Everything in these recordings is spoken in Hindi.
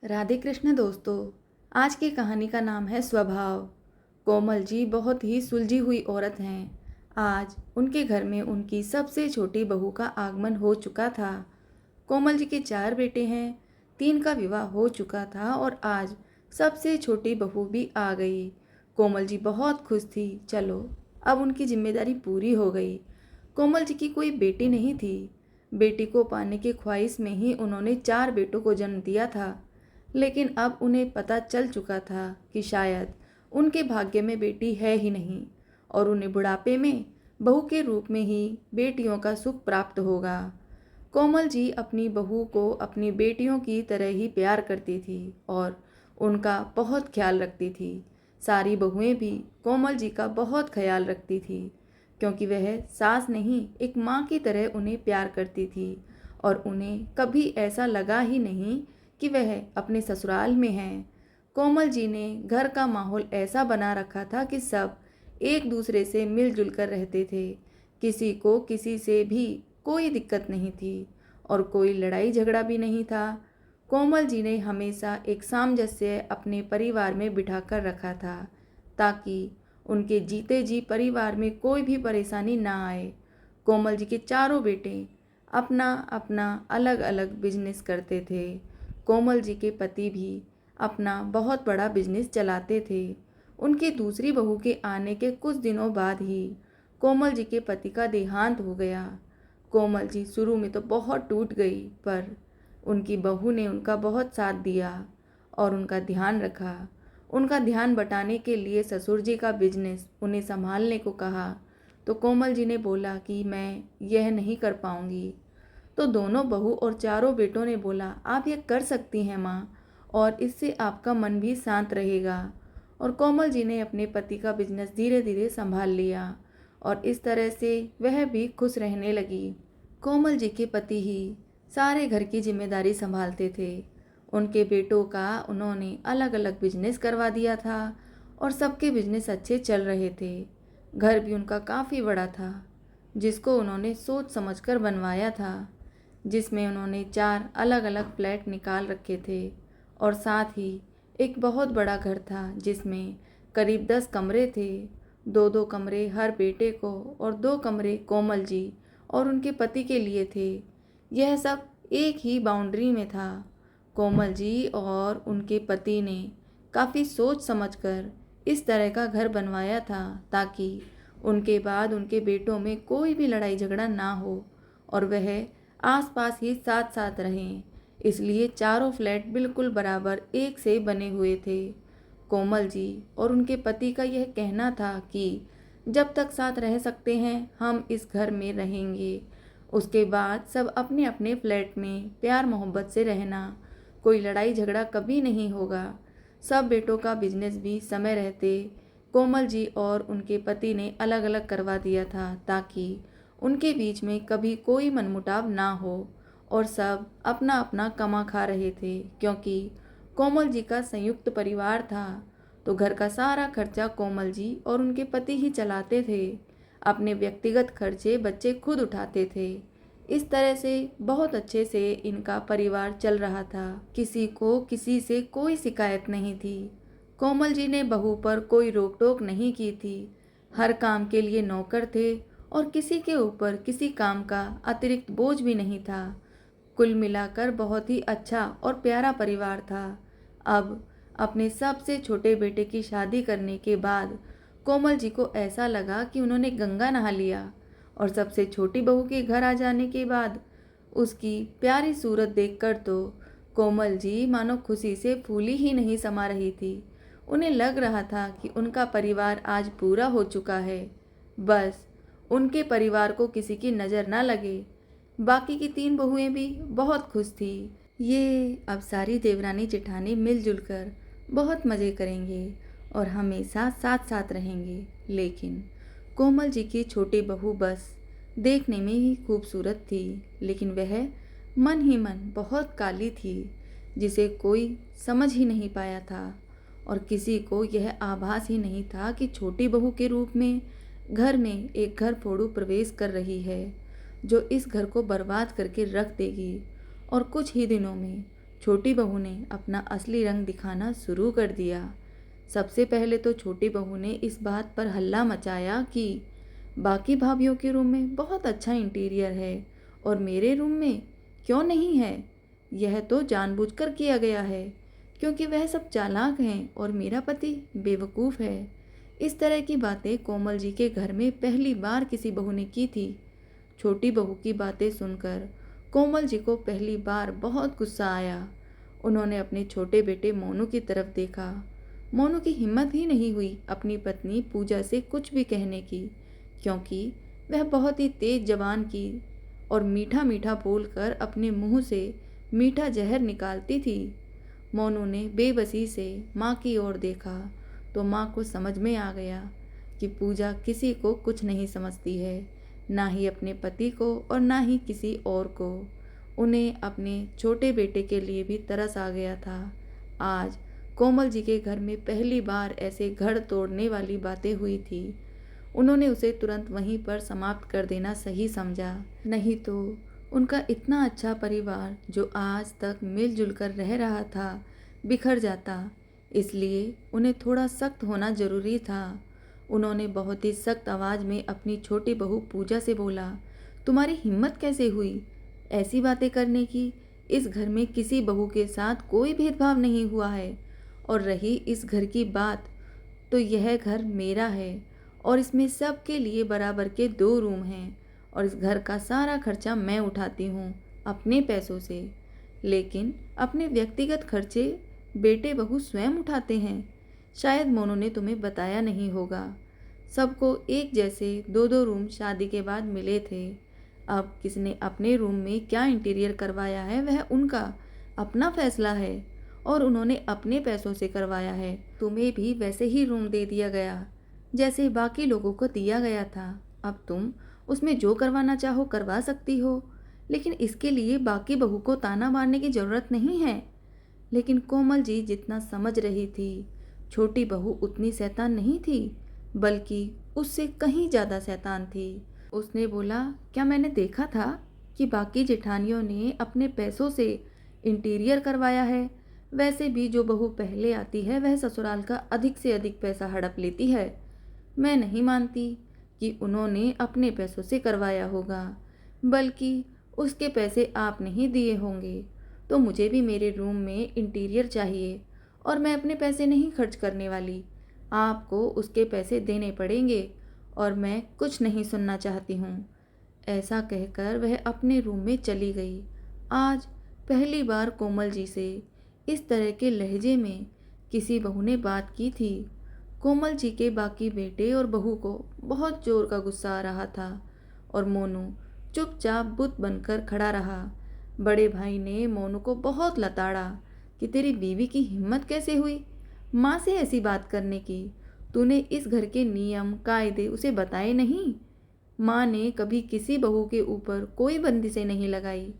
राधे कृष्ण दोस्तों। आज की कहानी का नाम है स्वभाव। कोमल जी बहुत ही सुलझी हुई औरत हैं। आज उनके घर में उनकी सबसे छोटी बहू का आगमन हो चुका था। कोमल जी के 4 बेटे हैं, 3 का विवाह हो चुका था और आज सबसे छोटी बहू भी आ गई। कोमल जी बहुत खुश थी। चलो, अब उनकी जिम्मेदारी पूरी हो गई। कोमल जी की कोई बेटी नहीं थी। बेटी को पाने की ख्वाहिश में ही उन्होंने 4 बेटों को जन्म दिया था। लेकिन अब उन्हें पता चल चुका था कि शायद उनके भाग्य में बेटी है ही नहीं और उन्हें बुढ़ापे में बहू के रूप में ही बेटियों का सुख प्राप्त होगा। कोमल जी अपनी बहू को अपनी बेटियों की तरह ही प्यार करती थी और उनका बहुत ख्याल रखती थी। सारी बहुएं भी कोमल जी का बहुत ख्याल रखती थी क्योंकि वह सास नहीं, एक माँ की तरह उन्हें प्यार करती थी और उन्हें कभी ऐसा लगा ही नहीं कि वह अपने ससुराल में हैं। कोमल जी ने घर का माहौल ऐसा बना रखा था कि सब एक दूसरे से मिलजुल कर रहते थे। किसी को किसी से भी कोई दिक्कत नहीं थी और कोई लड़ाई झगड़ा भी नहीं था। कोमल जी ने हमेशा एक सामंजस्य अपने परिवार में बिठाकर रखा था ताकि उनके जीते जी परिवार में कोई भी परेशानी ना आए। कोमल जी के चारों बेटे अपना अपना अलग अलग बिजनेस करते थे। कोमल जी के पति भी अपना बहुत बड़ा बिजनेस चलाते थे। उनकी दूसरी बहू के आने के कुछ दिनों बाद ही कोमल जी के पति का देहांत हो गया। कोमल जी शुरू में तो बहुत टूट गई, पर उनकी बहू ने उनका बहुत साथ दिया और उनका ध्यान रखा। उनका ध्यान बटाने के लिए ससुर जी का बिजनेस उन्हें संभालने को कहा तो कोमल जी ने बोला कि मैं यह नहीं कर पाऊंगी। तो दोनों बहू और चारों बेटों ने बोला, आप ये कर सकती हैं माँ, और इससे आपका मन भी शांत रहेगा। और कोमल जी ने अपने पति का बिजनेस धीरे धीरे संभाल लिया और इस तरह से वह भी खुश रहने लगी। कोमल जी के पति ही सारे घर की जिम्मेदारी संभालते थे। उनके बेटों का उन्होंने अलग अलग बिजनेस करवा दिया था और सबके बिजनेस अच्छे चल रहे थे। घर भी उनका काफ़ी बड़ा था जिसको उन्होंने सोच समझकर बनवाया था, जिसमें उन्होंने 4 अलग अलग फ्लैट निकाल रखे थे और साथ ही एक बहुत बड़ा घर था जिसमें करीब 10 कमरे थे। 2-2 कमरे हर बेटे को और 2 कमरे कोमल जी और उनके पति के लिए थे। यह सब एक ही बाउंड्री में था। कोमल जी और उनके पति ने काफ़ी सोच समझकर इस तरह का घर बनवाया था ताकि उनके बाद उनके बेटों में कोई भी लड़ाई झगड़ा ना हो और वह आसपास ही साथ साथ रहें। इसलिए चारों फ्लैट बिल्कुल बराबर एक से बने हुए थे। कोमल जी और उनके पति का यह कहना था कि जब तक साथ रह सकते हैं हम इस घर में रहेंगे, उसके बाद सब अपने अपने फ्लैट में प्यार मोहब्बत से रहना, कोई लड़ाई झगड़ा कभी नहीं होगा। सब बेटों का बिजनेस भी समय रहते कोमल जी और उनके पति ने अलग अलग करवा दिया था ताकि उनके बीच में कभी कोई मनमुटाव ना हो और सब अपना अपना कमा खा रहे थे। क्योंकि कोमल जी का संयुक्त परिवार था तो घर का सारा खर्चा कोमल जी और उनके पति ही चलाते थे। अपने व्यक्तिगत खर्चे बच्चे खुद उठाते थे। इस तरह से बहुत अच्छे से इनका परिवार चल रहा था। किसी को किसी से कोई शिकायत नहीं थी। कोमल जी ने बहू पर कोई रोक टोक नहीं की थी। हर काम के लिए नौकर थे और किसी के ऊपर किसी काम का अतिरिक्त बोझ भी नहीं था। कुल मिलाकर बहुत ही अच्छा और प्यारा परिवार था। अब अपने सबसे छोटे बेटे की शादी करने के बाद कोमल जी को ऐसा लगा कि उन्होंने गंगा नहा लिया और सबसे छोटी बहू के घर आ जाने के बाद उसकी प्यारी सूरत देखकर तो कोमल जी मानो खुशी से फूली ही नहीं समा रही थी। उन्हें लग रहा था कि उनका परिवार आज पूरा हो चुका है। बस उनके परिवार को किसी की नज़र ना लगे। बाकी की 3 बहुएं भी बहुत खुश थी। ये अब सारी देवरानी जेठानी मिलजुल कर बहुत मज़े करेंगे और हमेशा साथ साथ रहेंगे। लेकिन कोमल जी की छोटी बहू बस देखने में ही खूबसूरत थी, लेकिन वह मन ही मन बहुत काली थी जिसे कोई समझ ही नहीं पाया था और किसी को यह आभास ही नहीं था कि छोटी बहू के रूप में घर में एक घर फोड़ू प्रवेश कर रही है जो इस घर को बर्बाद करके रख देगी। और कुछ ही दिनों में छोटी बहू ने अपना असली रंग दिखाना शुरू कर दिया। सबसे पहले तो छोटी बहू ने इस बात पर हल्ला मचाया कि बाकी भाभीयों के रूम में बहुत अच्छा इंटीरियर है और मेरे रूम में क्यों नहीं है। यह तो जानबूझकर किया गया है क्योंकि वह सब चालाक हैं और मेरा पति बेवकूफ़ है। इस तरह की बातें कोमल जी के घर में पहली बार किसी बहू ने की थी। छोटी बहू की बातें सुनकर कोमल जी को पहली बार बहुत गुस्सा आया। उन्होंने अपने छोटे बेटे मोनू की तरफ देखा। मोनू की हिम्मत ही नहीं हुई अपनी पत्नी पूजा से कुछ भी कहने की, क्योंकि वह बहुत ही तेज जबान की और मीठा मीठा बोलकर अपने मुंह से मीठा जहर निकालती थी। मोनू ने बेबसी से माँ की ओर देखा तो माँ को समझ में आ गया कि पूजा किसी को कुछ नहीं समझती है, ना ही अपने पति को और ना ही किसी और को। उन्हें अपने छोटे बेटे के लिए भी तरस आ गया था। आज कोमल जी के घर में पहली बार ऐसे घर तोड़ने वाली बातें हुई थी। उन्होंने उसे तुरंत वहीं पर समाप्त कर देना सही समझा, नहीं तो उनका इतना अच्छा परिवार जो आज तक मिलजुल कर रह रहा था बिखर जाता। इसलिए उन्हें थोड़ा सख्त होना जरूरी था। उन्होंने बहुत ही सख्त आवाज़ में अपनी छोटी बहू पूजा से बोला, तुम्हारी हिम्मत कैसे हुई ऐसी बातें करने की। इस घर में किसी बहू के साथ कोई भेदभाव नहीं हुआ है, और रही इस घर की बात तो यह घर मेरा है और इसमें सबके लिए बराबर के 2 रूम हैं और इस घर का सारा खर्चा मैं उठाती हूँ अपने पैसों से। लेकिन अपने व्यक्तिगत खर्चे बेटे बहू स्वयं उठाते हैं। शायद मोनू ने तुम्हें बताया नहीं होगा, सबको एक जैसे 2-2 रूम शादी के बाद मिले थे। अब किसने अपने रूम में क्या इंटीरियर करवाया है वह उनका अपना फैसला है और उन्होंने अपने पैसों से करवाया है। तुम्हें भी वैसे ही रूम दे दिया गया जैसे बाकी लोगों को दिया गया था। अब तुम उसमें जो करवाना चाहो करवा सकती हो, लेकिन इसके लिए बाकी बहू को ताना मारने की ज़रूरत नहीं है। लेकिन कोमल जी जितना समझ रही थी, छोटी बहू उतनी शैतान नहीं थी, बल्कि उससे कहीं ज़्यादा शैतान थी। उसने बोला, क्या मैंने देखा था कि बाकी जेठानियों ने अपने पैसों से इंटीरियर करवाया है? वैसे भी जो बहू पहले आती है वह ससुराल का अधिक से अधिक पैसा हड़प लेती है। मैं नहीं मानती कि उन्होंने अपने पैसों से करवाया होगा, बल्कि उसके पैसे आपने ही दिए होंगे। तो मुझे भी मेरे रूम में इंटीरियर चाहिए और मैं अपने पैसे नहीं खर्च करने वाली। आपको उसके पैसे देने पड़ेंगे और मैं कुछ नहीं सुनना चाहती हूँ। ऐसा कहकर वह अपने रूम में चली गई। आज पहली बार कोमल जी से इस तरह के लहजे में किसी बहू ने बात की थी। कोमल जी के बाकी बेटे और बहू को बहुत जोर का गुस्सा आ रहा था और मोनू चुपचाप बुत बनकर खड़ा रहा। बड़े भाई ने मोनू को बहुत लताड़ा कि तेरी बीवी की हिम्मत कैसे हुई माँ से ऐसी बात करने की। तूने इस घर के नियम कायदे उसे बताए नहीं। माँ ने कभी किसी बहू के ऊपर कोई बंदिशें नहीं लगाई,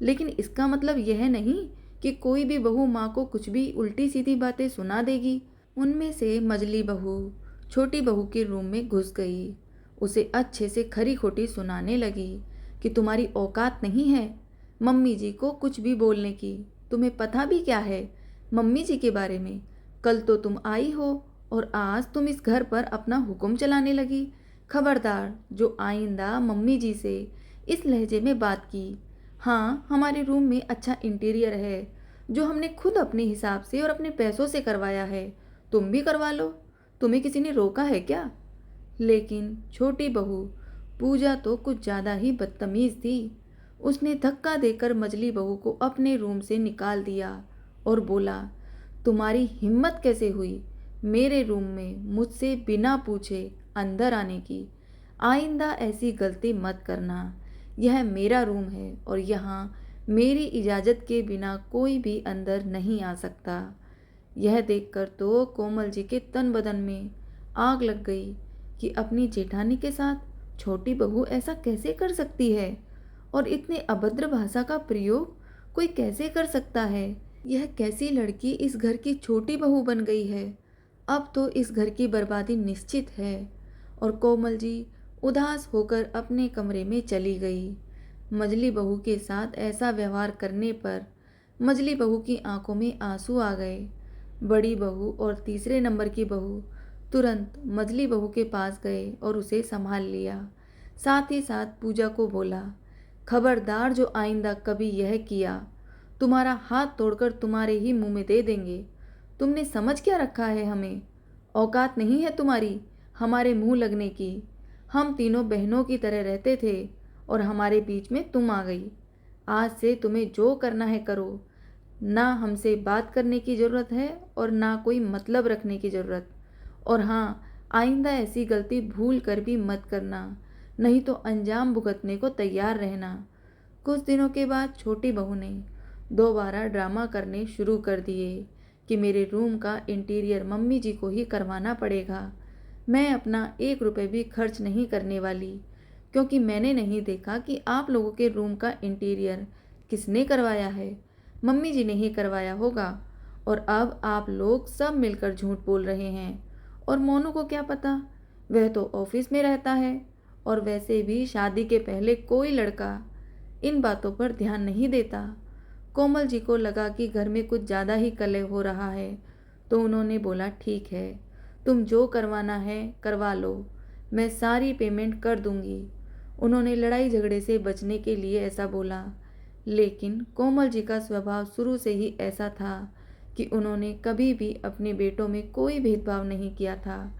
लेकिन इसका मतलब यह नहीं कि कोई भी बहू माँ को कुछ भी उल्टी सीधी बातें सुना देगी। उनमें से मझली बहू छोटी बहू के रूम में घुस गई। उसे अच्छे से खरी खोटी सुनाने लगी कि तुम्हारी औकात नहीं है मम्मी जी को कुछ भी बोलने की। तुम्हें पता भी क्या है मम्मी जी के बारे में? कल तो तुम आई हो और आज तुम इस घर पर अपना हुक्म चलाने लगी। खबरदार, जो आइंदा मम्मी जी से इस लहजे में बात की। हाँ, हमारे रूम में अच्छा इंटीरियर है जो हमने खुद अपने हिसाब से और अपने पैसों से करवाया है। तुम भी करवा लो, तुम्हें किसी ने रोका है क्या? लेकिन छोटी बहू पूजा तो कुछ ज़्यादा ही बदतमीज़ थी। उसने धक्का देकर मझली बहू को अपने रूम से निकाल दिया और बोला, तुम्हारी हिम्मत कैसे हुई मेरे रूम में मुझसे बिना पूछे अंदर आने की? आइंदा ऐसी गलती मत करना। यह मेरा रूम है और यहाँ मेरी इजाज़त के बिना कोई भी अंदर नहीं आ सकता। यह देखकर तो कोमल जी के तन बदन में आग लग गई कि अपनी जेठानी के साथ छोटी बहू ऐसा कैसे कर सकती है और इतने अभद्र भाषा का प्रयोग कोई कैसे कर सकता है। यह कैसी लड़की इस घर की छोटी बहू बन गई है। अब तो इस घर की बर्बादी निश्चित है। और कोमल जी उदास होकर अपने कमरे में चली गई। मझली बहू के साथ ऐसा व्यवहार करने पर मझली बहू की आंखों में आंसू आ गए। बड़ी बहू और तीसरे नंबर की बहू तुरंत मझली बहू के पास गए और उसे संभाल लिया। साथ ही साथ पूजा को बोला, खबरदार जो आइंदा कभी यह किया, तुम्हारा हाथ तोड़कर तुम्हारे ही मुंह में दे देंगे। तुमने समझ क्या रखा है हमें? औकात नहीं है तुम्हारी हमारे मुंह लगने की। हम तीनों बहनों की तरह रहते थे और हमारे बीच में तुम आ गई। आज से तुम्हें जो करना है करो। ना हमसे बात करने की ज़रूरत है और ना कोई मतलब रखने की ज़रूरत। और हाँ, आइंदा ऐसी गलती भूल कर भी मत करना, नहीं तो अंजाम भुगतने को तैयार रहना। कुछ दिनों के बाद छोटी बहू ने दोबारा ड्रामा करने शुरू कर दिए कि मेरे रूम का इंटीरियर मम्मी जी को ही करवाना पड़ेगा। मैं अपना 1 रुपये भी खर्च नहीं करने वाली, क्योंकि मैंने नहीं देखा कि आप लोगों के रूम का इंटीरियर किसने करवाया है। मम्मी जी ने ही करवाया होगा। और अब आप लोग सब मिलकर झूठ बोल रहे हैं। और मोनू को क्या पता, वह तो ऑफिस में रहता है। और वैसे भी शादी के पहले कोई लड़का इन बातों पर ध्यान नहीं देता। कोमल जी को लगा कि घर में कुछ ज़्यादा ही कलह हो रहा है, तो उन्होंने बोला, ठीक है, तुम जो करवाना है करवा लो, मैं सारी पेमेंट कर दूंगी। उन्होंने लड़ाई झगड़े से बचने के लिए ऐसा बोला, लेकिन कोमल जी का स्वभाव शुरू से ही ऐसा था कि उन्होंने कभी भी अपने बेटों में कोई भेदभाव नहीं किया था।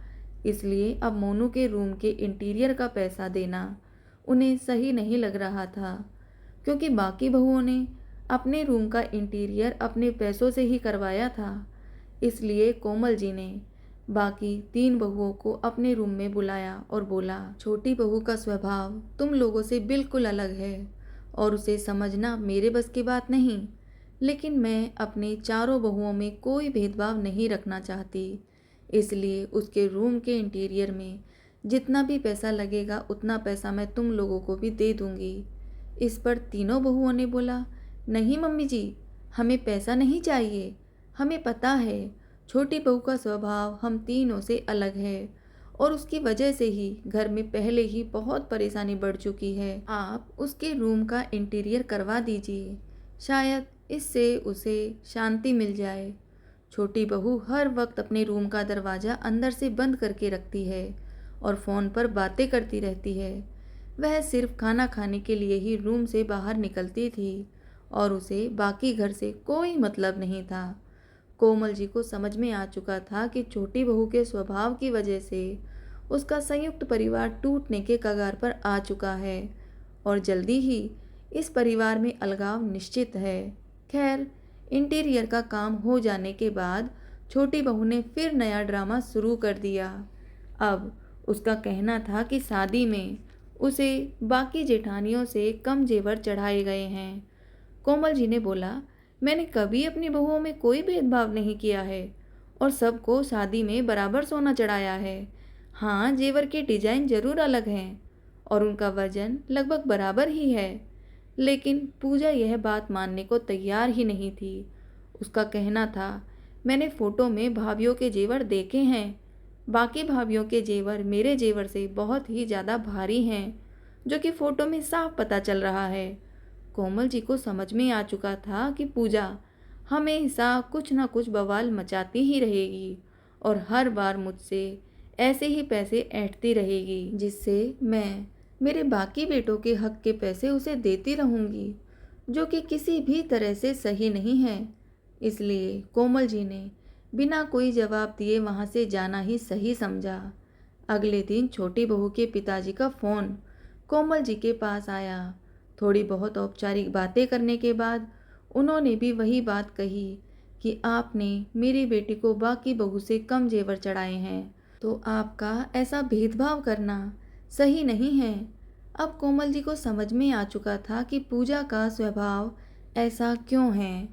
इसलिए अब मोनू के रूम के इंटीरियर का पैसा देना उन्हें सही नहीं लग रहा था, क्योंकि बाकी बहुओं ने अपने रूम का इंटीरियर अपने पैसों से ही करवाया था। इसलिए कोमल जी ने बाकी 3 बहुओं को अपने रूम में बुलाया और बोला, छोटी बहू का स्वभाव तुम लोगों से बिल्कुल अलग है और उसे समझना मेरे बस की बात नहीं। लेकिन मैं अपने चारों बहुओं में कोई भेदभाव नहीं रखना चाहती, इसलिए उसके रूम के इंटीरियर में जितना भी पैसा लगेगा उतना पैसा मैं तुम लोगों को भी दे दूंगी। इस पर तीनों बहुओं ने बोला, नहीं मम्मी जी, हमें पैसा नहीं चाहिए। हमें पता है छोटी बहू का स्वभाव हम तीनों से अलग है और उसकी वजह से ही घर में पहले ही बहुत परेशानी बढ़ चुकी है। आप उसके रूम का इंटीरियर करवा दीजिए, शायद इससे उसे शांति मिल जाए। छोटी बहू हर वक्त अपने रूम का दरवाज़ा अंदर से बंद करके रखती है और फ़ोन पर बातें करती रहती है। वह सिर्फ खाना खाने के लिए ही रूम से बाहर निकलती थी और उसे बाकी घर से कोई मतलब नहीं था। कोमल जी को समझ में आ चुका था कि छोटी बहू के स्वभाव की वजह से उसका संयुक्त परिवार टूटने के कगार पर आ चुका है और जल्दी ही इस परिवार में अलगाव निश्चित है। खैर, इंटीरियर का काम हो जाने के बाद छोटी बहू ने फिर नया ड्रामा शुरू कर दिया। अब उसका कहना था कि शादी में उसे बाकी जेठानियों से कम जेवर चढ़ाए गए हैं। कोमल जी ने बोला, मैंने कभी अपनी बहुओं में कोई भेदभाव नहीं किया है और सबको शादी में बराबर सोना चढ़ाया है। हाँ, जेवर के डिजाइन जरूर अलग हैं और उनका वजन लगभग बराबर ही है। लेकिन पूजा यह बात मानने को तैयार ही नहीं थी। उसका कहना था, मैंने फोटो में भाभीियों के जेवर देखे हैं। बाकी भाभीियों के जेवर मेरे जेवर से बहुत ही ज़्यादा भारी हैं, जो कि फ़ोटो में साफ पता चल रहा है। कोमल जी को समझ में आ चुका था कि पूजा हमेशा कुछ न कुछ बवाल मचाती ही रहेगी और हर बार मुझसे ऐसे ही पैसे ऐंठती रहेगी, जिससे मैं मेरे बाकी बेटों के हक के पैसे उसे देती रहूंगी, जो कि किसी भी तरह से सही नहीं है। इसलिए कोमल जी ने बिना कोई जवाब दिए वहां से जाना ही सही समझा। अगले दिन छोटी बहू के पिताजी का फ़ोन कोमल जी के पास आया। थोड़ी बहुत औपचारिक बातें करने के बाद उन्होंने भी वही बात कही कि आपने मेरी बेटी को बाकी बहू से कम जेवर चढ़ाए हैं, तो आपका ऐसा भेदभाव करना सही नहीं है। अब कोमल जी को समझ में आ चुका था कि पूजा का स्वभाव ऐसा क्यों है।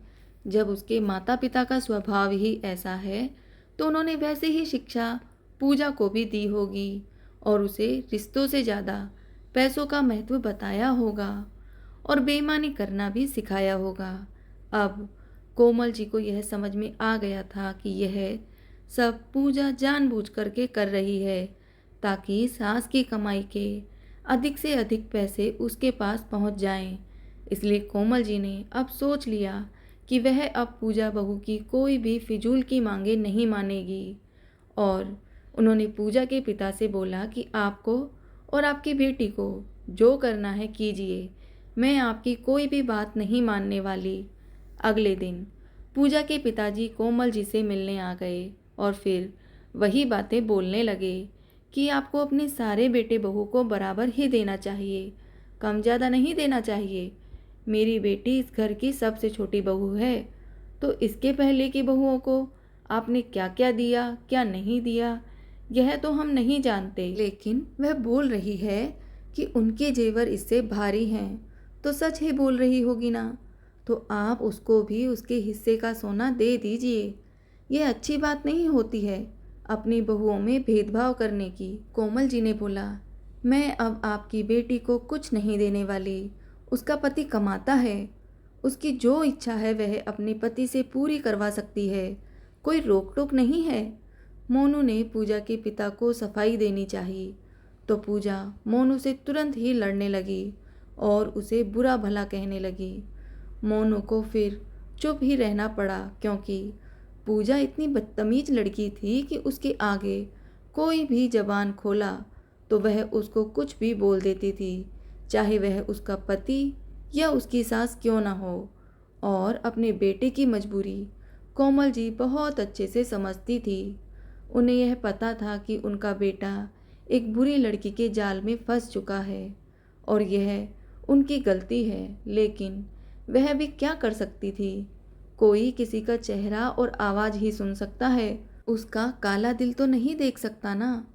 जब उसके माता पिता का स्वभाव ही ऐसा है, तो उन्होंने वैसे ही शिक्षा पूजा को भी दी होगी और उसे रिश्तों से ज़्यादा पैसों का महत्व बताया होगा और बेईमानी करना भी सिखाया होगा। अब कोमल जी को यह समझ में आ गया था कि यह सब पूजा जानबूझ करके कर रही है, ताकि सास की कमाई के अधिक से अधिक पैसे उसके पास पहुंच जाएं। इसलिए कोमल जी ने अब सोच लिया कि वह अब पूजा बहू की कोई भी फिजूल की मांगे नहीं मानेगी। और उन्होंने पूजा के पिता से बोला कि आपको और आपकी बेटी को जो करना है कीजिए, मैं आपकी कोई भी बात नहीं मानने वाली। अगले दिन पूजा के पिताजी कोमल जी से मिलने आ गए और फिर वही बातें बोलने लगे कि आपको अपने सारे बेटे बहू को बराबर ही देना चाहिए, कम ज़्यादा नहीं देना चाहिए। मेरी बेटी इस घर की सबसे छोटी बहू है, तो इसके पहले की बहुओं को आपने क्या क्या दिया क्या नहीं दिया यह तो हम नहीं जानते, लेकिन वह बोल रही है कि उनके जेवर इससे भारी हैं, तो सच ही बोल रही होगी ना। तो आप उसको भी उसके हिस्से का सोना दे दीजिए। यह अच्छी बात नहीं होती है अपनी बहुओं में भेदभाव करने की। कोमल जी ने बोला, मैं अब आपकी बेटी को कुछ नहीं देने वाली। उसका पति कमाता है, उसकी जो इच्छा है वह अपने पति से पूरी करवा सकती है, कोई रोक टोक नहीं है। मोनू ने पूजा के पिता को सफाई देनी चाहिए, तो पूजा मोनू से तुरंत ही लड़ने लगी और उसे बुरा भला कहने लगी। मोनू को फिर चुप ही रहना पड़ा, क्योंकि पूजा इतनी बदतमीज लड़की थी कि उसके आगे कोई भी जबान खोला तो वह उसको कुछ भी बोल देती थी, चाहे वह उसका पति या उसकी सास क्यों ना हो। और अपने बेटे की मजबूरी कोमल जी बहुत अच्छे से समझती थी। उन्हें यह पता था कि उनका बेटा एक बुरी लड़की के जाल में फंस चुका है और यह उनकी गलती है, लेकिन वह भी क्या कर सकती थी। कोई किसी का चेहरा और आवाज़ ही सुन सकता है, उसका काला दिल तो नहीं देख सकता ना।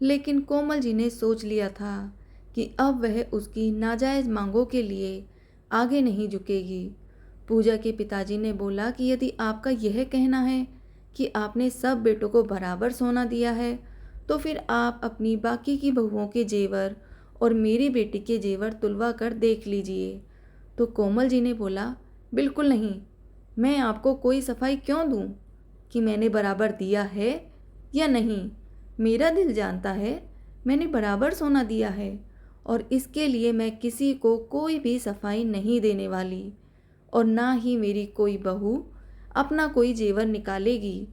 लेकिन कोमल जी ने सोच लिया था कि अब वह उसकी नाजायज़ मांगों के लिए आगे नहीं झुकेगी। पूजा के पिताजी ने बोला कि यदि आपका यह कहना है कि आपने सब बेटों को बराबर सोना दिया है, तो फिर आप अपनी बाकी की बहुओं के जेवर और मेरी बेटी के जेवर तुलवा कर देख लीजिए। तो कोमल जी ने बोला, बिल्कुल नहीं, मैं आपको कोई सफाई क्यों दूं कि मैंने बराबर दिया है या नहीं। मेरा दिल जानता है मैंने बराबर सोना दिया है और इसके लिए मैं किसी को कोई भी सफाई नहीं देने वाली, और ना ही मेरी कोई बहू अपना कोई जेवर निकालेगी।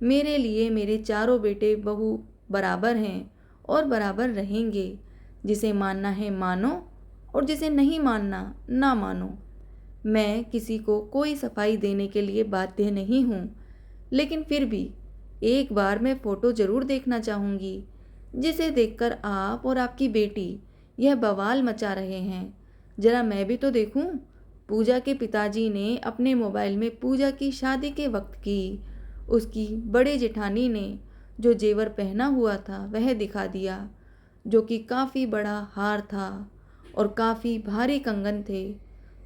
मेरे लिए मेरे चारों बेटे बहू बराबर हैं और बराबर रहेंगे। जिसे मानना है मानो और जिसे नहीं मानना ना मानो। मैं किसी को कोई सफाई देने के लिए बाध्य नहीं हूँ, लेकिन फिर भी एक बार मैं फ़ोटो ज़रूर देखना चाहूँगी, जिसे देखकर आप और आपकी बेटी यह बवाल मचा रहे हैं। ज़रा मैं भी तो देखूँ। पूजा के पिताजी ने अपने मोबाइल में पूजा की शादी के वक्त की उसकी बड़े जेठानी ने जो जेवर पहना हुआ था वह दिखा दिया, जो कि काफ़ी बड़ा हार था और काफ़ी भारी कंगन थे।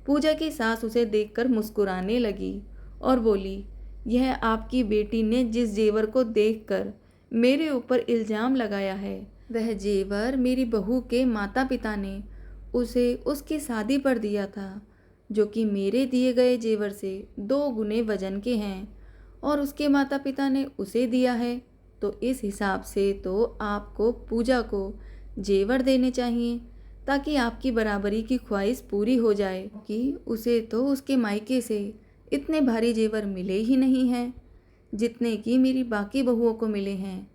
पूजा की सास उसे देखकर मुस्कुराने लगी और बोली, यह आपकी बेटी ने जिस जेवर को देखकर मेरे ऊपर इल्ज़ाम लगाया है, वह जेवर मेरी बहू के माता पिता ने उसे उसकी शादी पर दिया था, जो कि मेरे दिए गए जेवर से 2 गुने वजन के हैं, और उसके माता पिता ने उसे दिया है। तो इस हिसाब से तो आपको पूजा को जेवर देने चाहिए, ताकि आपकी बराबरी की ख्वाहिश पूरी हो जाए, कि उसे तो उसके मायके से इतने भारी जेवर मिले ही नहीं हैं जितने कि मेरी बाकी बहुओं को मिले हैं।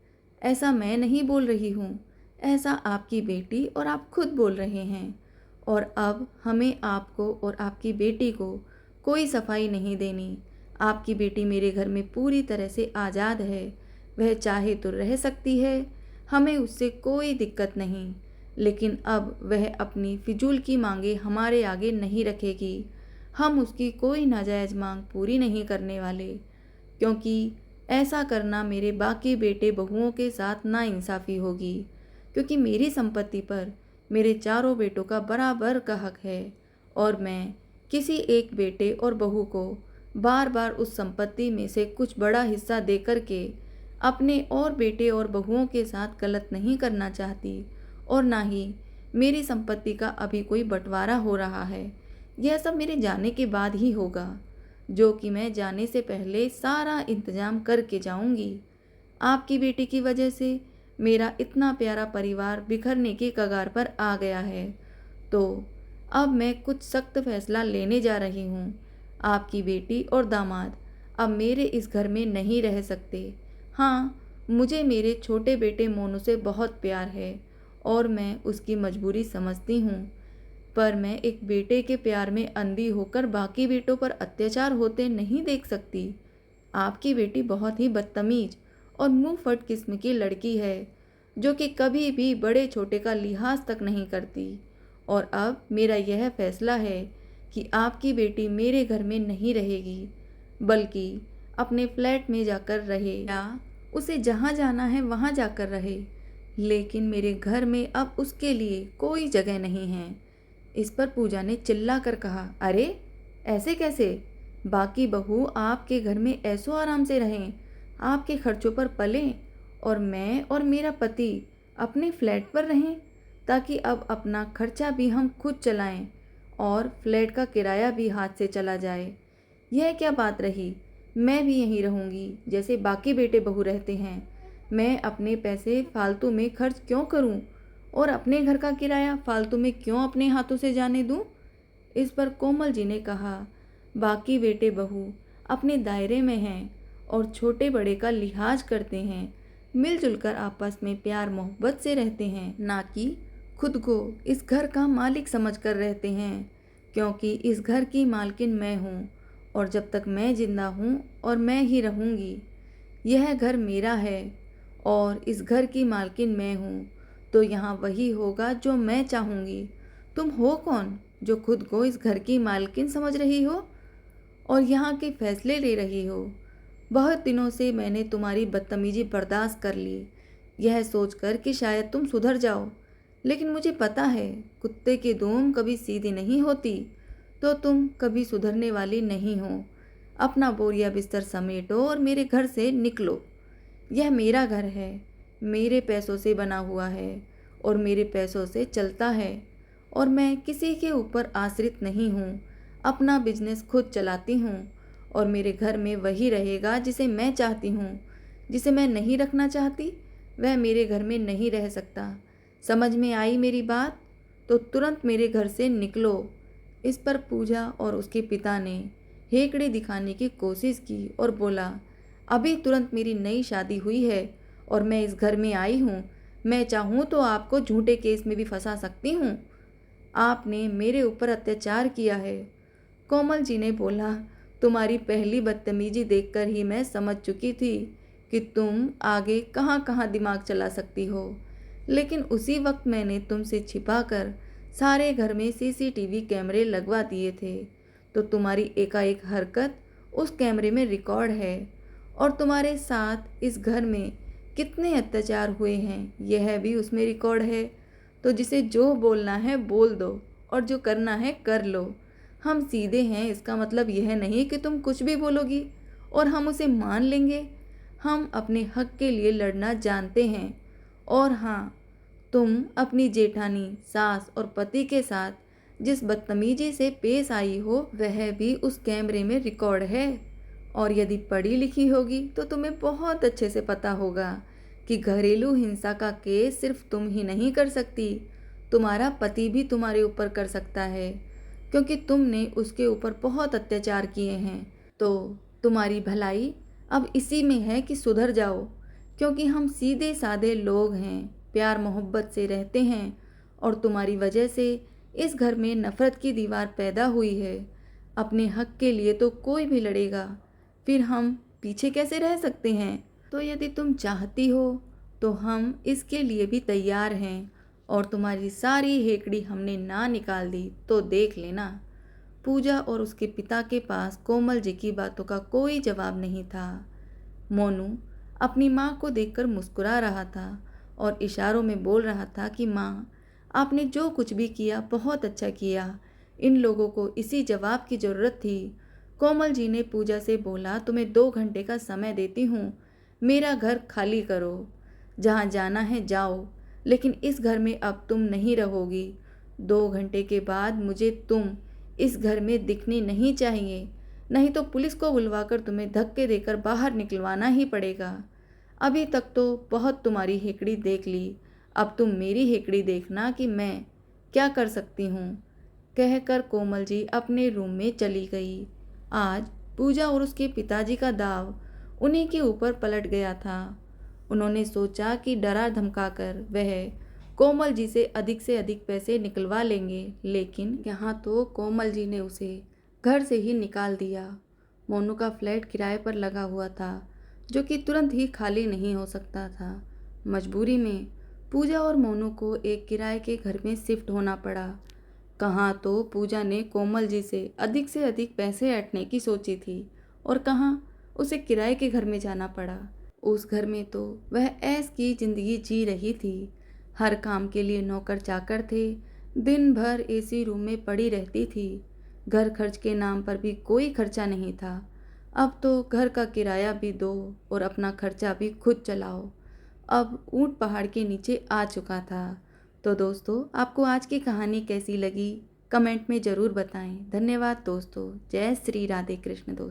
ऐसा मैं नहीं बोल रही हूँ, ऐसा आपकी बेटी और आप खुद बोल रहे हैं। और अब हमें आपको और आपकी बेटी को कोई सफाई नहीं देनी। आपकी बेटी मेरे घर में पूरी तरह से आज़ाद है, वह चाहे तो रह सकती है, हमें उससे कोई दिक्कत नहीं। लेकिन अब वह अपनी फिजूल की मांगे हमारे आगे नहीं रखेगी। हम उसकी कोई नाजायज़ मांग पूरी नहीं करने वाले, क्योंकि ऐसा करना मेरे बाकी बेटे बहुओं के साथ नाइंसाफ़ी होगी। क्योंकि मेरी संपत्ति पर मेरे चारों बेटों का बराबर का हक है, और मैं किसी एक बेटे और बहू को बार बार उस संपत्ति में से कुछ बड़ा हिस्सा दे कर के अपने और बेटे और बहुओं के साथ गलत नहीं करना चाहती। और ना ही मेरी संपत्ति का अभी कोई बंटवारा हो रहा है। यह सब मेरे जाने के बाद ही होगा, जो कि मैं जाने से पहले सारा इंतजाम करके जाऊंगी। आपकी बेटी की वजह से मेरा इतना प्यारा परिवार बिखरने की कगार पर आ गया है। तो अब मैं कुछ सख्त फैसला लेने जा रही हूँ। आपकी बेटी और दामाद अब मेरे इस घर में नहीं रह सकते। हाँ, मुझे मेरे छोटे बेटे मोनू से बहुत प्यार है और मैं उसकी मजबूरी समझती हूँ, पर मैं एक बेटे के प्यार में अंधी होकर बाकी बेटों पर अत्याचार होते नहीं देख सकती। आपकी बेटी बहुत ही बदतमीज और मुंह फट किस्म की लड़की है, जो कि कभी भी बड़े छोटे का लिहाज तक नहीं करती। और अब मेरा यह फैसला है कि आपकी बेटी मेरे घर में नहीं रहेगी, बल्कि अपने फ्लैट में जाकर रहे, या उसे जहाँ जाना है वहाँ जाकर रहे, लेकिन मेरे घर में अब उसके लिए कोई जगह नहीं है। इस पर पूजा ने चिल्ला कर कहा, अरे ऐसे कैसे? बाकी बहू आपके घर में ऐसो आराम से रहें, आपके खर्चों पर पलें, और मैं और मेरा पति अपने फ्लैट पर रहें, ताकि अब अपना खर्चा भी हम खुद चलाएं और फ्लैट का किराया भी हाथ से चला जाए। यह क्या बात रही? मैं भी यहीं रहूंगी जैसे बाकी बेटे बहू रहते हैं। मैं अपने पैसे फालतू में खर्च क्यों करूं और अपने घर का किराया फालतू में क्यों अपने हाथों से जाने दूं? इस पर कोमल जी ने कहा, बाकी बेटे बहू अपने दायरे में हैं और छोटे बड़े का लिहाज करते हैं, मिलजुल कर आपस में प्यार मोहब्बत से रहते हैं, ना कि खुद को इस घर का मालिक समझकर रहते हैं। क्योंकि इस घर की मालकिन मैं हूँ, और जब तक मैं जिंदा हूँ और मैं ही रहूँगी, यह घर मेरा है और इस घर की मालकिन मैं हूँ, तो यहाँ वही होगा जो मैं चाहूँगी। तुम हो कौन जो खुद को इस घर की मालकिन समझ रही हो और यहाँ के फैसले ले रही हो? बहुत दिनों से मैंने तुम्हारी बदतमीजी बर्दाश्त कर ली, यह सोचकर कि शायद तुम सुधर जाओ, लेकिन मुझे पता है कुत्ते की दुम कभी सीधी नहीं होती, तो तुम कभी सुधरने वाली नहीं हो। अपना बोरिया बिस्तर समेटो और मेरे घर से निकलो। यह मेरा घर है, मेरे पैसों से बना हुआ है और मेरे पैसों से चलता है, और मैं किसी के ऊपर आश्रित नहीं हूँ। अपना बिजनेस खुद चलाती हूँ और मेरे घर में वही रहेगा जिसे मैं चाहती हूँ। जिसे मैं नहीं रखना चाहती वह मेरे घर में नहीं रह सकता। समझ में आई मेरी बात? तो तुरंत मेरे घर से निकलो। इस पर पूजा और उसके पिता ने हेकड़ी दिखाने की कोशिश की और बोला, अभी तुरंत मेरी नई शादी हुई है और मैं इस घर में आई हूँ। मैं चाहूँ तो आपको झूठे केस में भी फंसा सकती हूँ। आपने मेरे ऊपर अत्याचार किया है। कोमल जी ने बोला, तुम्हारी पहली बदतमीजी देखकर ही मैं समझ चुकी थी कि तुम आगे कहाँ कहाँ दिमाग चला सकती हो, लेकिन उसी वक्त मैंने तुमसे छिपाकर सारे घर में सीसीटीवी कैमरे लगवा दिए थे, तो तुम्हारी एकाएक हरकत उस कैमरे में रिकॉर्ड है, और तुम्हारे साथ इस घर में कितने अत्याचार हुए हैं यह भी उसमें रिकॉर्ड है। तो जिसे जो बोलना है बोल दो और जो करना है कर लो। हम सीधे हैं, इसका मतलब यह नहीं कि तुम कुछ भी बोलोगी और हम उसे मान लेंगे। हम अपने हक के लिए लड़ना जानते हैं। और हाँ, तुम अपनी जेठानी, सास और पति के साथ जिस बदतमीजी से पेश आई हो वह भी उस कैमरे में रिकॉर्ड है। और यदि पढ़ी लिखी होगी तो तुम्हें बहुत अच्छे से पता होगा कि घरेलू हिंसा का केस सिर्फ तुम ही नहीं कर सकती, तुम्हारा पति भी तुम्हारे ऊपर कर सकता है, क्योंकि तुमने उसके ऊपर बहुत अत्याचार किए हैं। तो तुम्हारी भलाई अब इसी में है कि सुधर जाओ, क्योंकि हम सीधे साधे लोग हैं, प्यार मोहब्बत से रहते हैं, और तुम्हारी वजह से इस घर में नफ़रत की दीवार पैदा हुई है। अपने हक के लिए तो कोई भी लड़ेगा, फिर हम पीछे कैसे रह सकते हैं? तो यदि तुम चाहती हो तो हम इसके लिए भी तैयार हैं, और तुम्हारी सारी हेकड़ी हमने ना निकाल दी तो देख लेना। पूजा और उसके पिता के पास कोमल जी की बातों का कोई जवाब नहीं था। मोनू अपनी माँ को देखकर मुस्कुरा रहा था और इशारों में बोल रहा था कि माँ, आपने जो कुछ भी किया बहुत अच्छा किया, इन लोगों को इसी जवाब की ज़रूरत थी। कोमल जी ने पूजा से बोला, तुम्हें 2 घंटे का समय देती हूँ, मेरा घर खाली करो, जहाँ जाना है जाओ, लेकिन इस घर में अब तुम नहीं रहोगी। 2 घंटे के बाद मुझे तुम इस घर में दिखनी नहीं चाहिए, नहीं तो पुलिस को बुलवाकर तुम्हें धक्के देकर बाहर निकलवाना ही पड़ेगा। अभी तक तो बहुत तुम्हारी हेकड़ी देख ली, अब तुम मेरी हेकड़ी देखना कि मैं क्या कर सकती हूँ। कहकर कोमल जी अपने रूम में चली गई। आज पूजा और उसके पिताजी का दाव उन्हीं के ऊपर पलट गया था। उन्होंने सोचा कि डरा धमकाकर वह कोमल जी से अधिक पैसे निकलवा लेंगे, लेकिन यहाँ तो कोमल जी ने उसे घर से ही निकाल दिया। मोनू का फ्लैट किराए पर लगा हुआ था, जो कि तुरंत ही खाली नहीं हो सकता था। मजबूरी में पूजा और मोनू को एक किराए के घर में शिफ्ट होना पड़ा। कहाँ तो पूजा ने कोमल जी से अधिक पैसे ऐंठने की सोची थी और कहाँ उसे किराए के घर में जाना पड़ा। उस घर में तो वह ऐश की जिंदगी जी रही थी। हर काम के लिए नौकर चाकर थे, दिन भर एसी रूम में पड़ी रहती थी। घर खर्च के नाम पर भी कोई खर्चा नहीं था। अब तो घर का किराया भी दो और अपना खर्चा भी खुद चलाओ। अब ऊंट पहाड़ के नीचे आ चुका था। तो दोस्तों, आपको आज की कहानी कैसी लगी कमेंट में ज़रूर बताएं। धन्यवाद दोस्तों। जय श्री राधे कृष्ण दोस्तों।